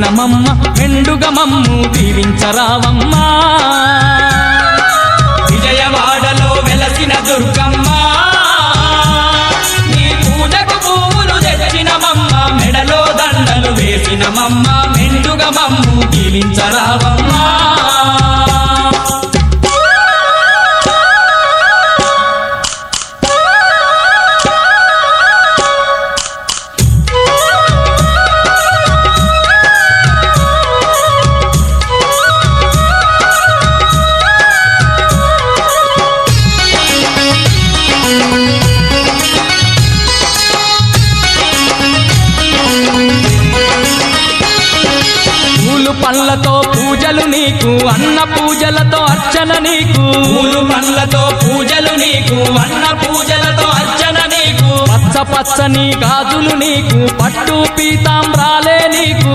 వేసినమమ్మ మెండుగ మమ్ము దీవించరావమ్మా విజయవాడలో వెలసిన దుర్గమ్మ నీ పూజకు పువ్వులు తెచ్చినమమ్మ మెడలో దండలు వేసినమమ్మ మెండుగ మమ్ము దీవించరావమ్మా పండ్లతో పూజలు నీకు అన్న పూజలతో అర్చన నీకు పూలు పండ్లతో పూజలు నీకు అన్న పూజలతో అర్చన నీకు పచ్చ పచ్చని గాజులు నీకు పట్టు పీతాంబ్రాలే నీకు